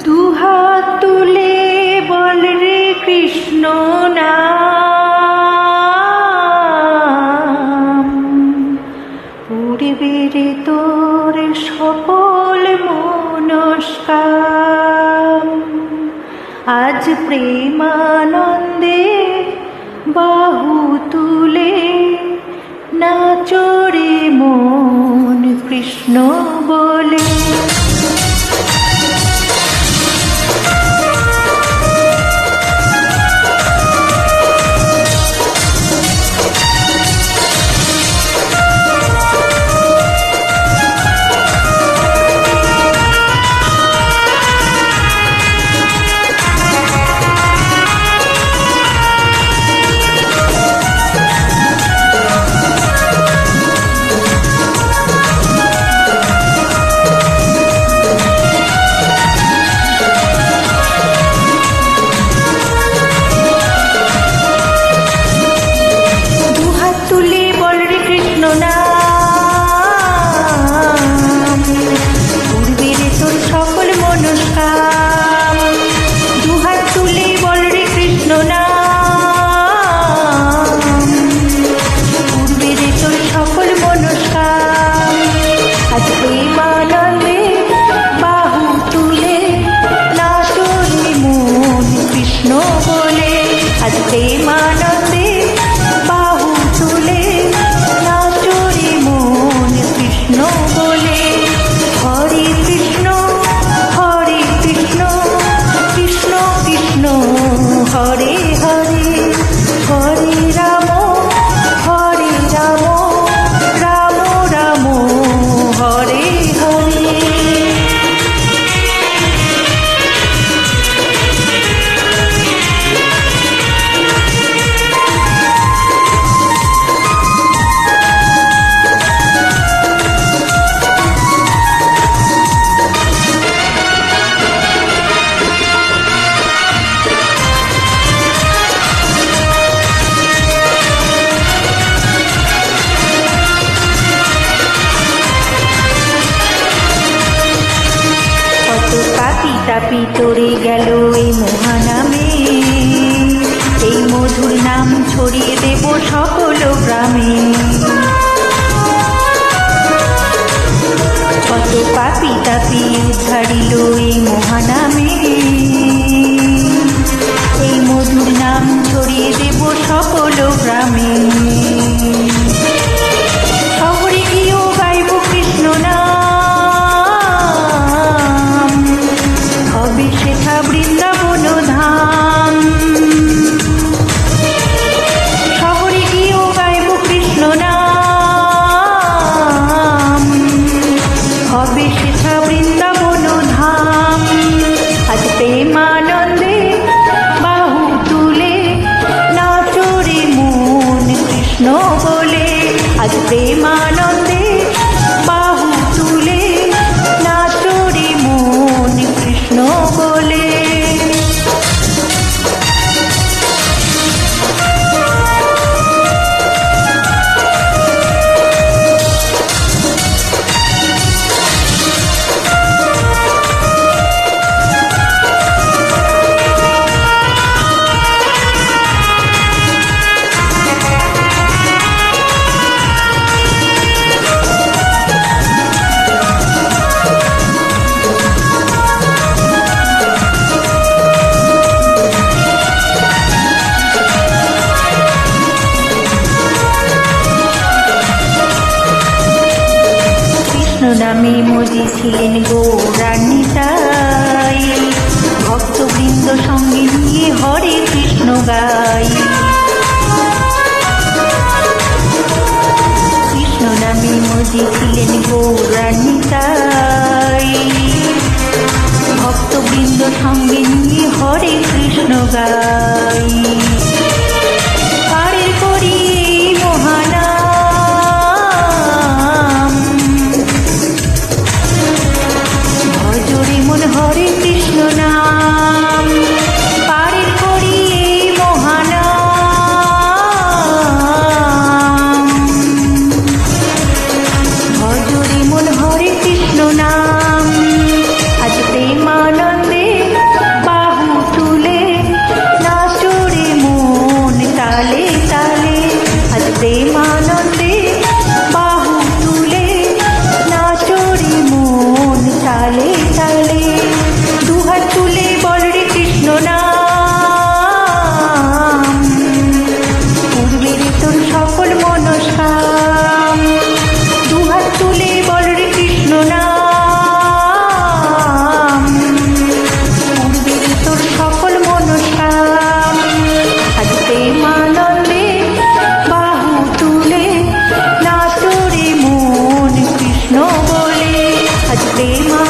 দুহাত তুলে বল রে কৃষ্ণ নাম, পূর্বে রে তোর সকল মনস্কাম। আজ প্রেমানন্দে বাহু তুলে নাচো রে মন কৃষ্ণ বলে। তাপি চড়ে গেল এই মহানামে, এই মধুর নাম ছড়িয়ে দেব সকল গ্রামে। কত পাপি তাপি উদ্ধারিল এই মহানামে, এই মধুর নাম ছড়িয়ে দেব সকল গ্রামে। শহরে গিয়েও গাইব কৃষ্ণ নাম, হবে সেথা বৃন্দাবন ধাম। শহরে গিয়েও গাইব কৃষ্ণ নাম, হবে সেথা বৃন্দাবন ধাম। আজ প্রেমানন্দে বাহু তুলে নাচো রে মন কৃষ্ণ বলে। আজ প্রেমানন্দে বাহু তুলে নাচো রে মন কৃষ্ণ বলে। নামে মজি ছিলেন গৌরান্বিতাই, ভক্তবৃন্দ সঙ্গে নিয়ে হরে কৃষ্ণ গাই। কৃষ্ণ নামে মজি ছিলেন গৌরান্বিতাই, ভক্তবৃন্দ সঙ্গে নিয়ে হরে কৃষ্ণ গাই। পারে করি মহানাম, ভজরে মন হরে কৃষ্ণ নাম। পারে করি মহানাম, ভজরে মন হরে কৃষ্ণ নাম। আজ প্রেমানন্দে আনন্দে বাহু তুলে নাচরে মন তালে তালে দুহাত তুলে বল রে কৃষ্ণ নাম পূর্বের তোর সকল মনস্কাম দুহাত তুলে বল রে কৃষ্ণ নাম পূর্বের তোর সকল মনস্কাম আজ প্রেমানন্দে বাহু তুলে নাচরে মন কৃষ্ণ বলে আজ প্রেমা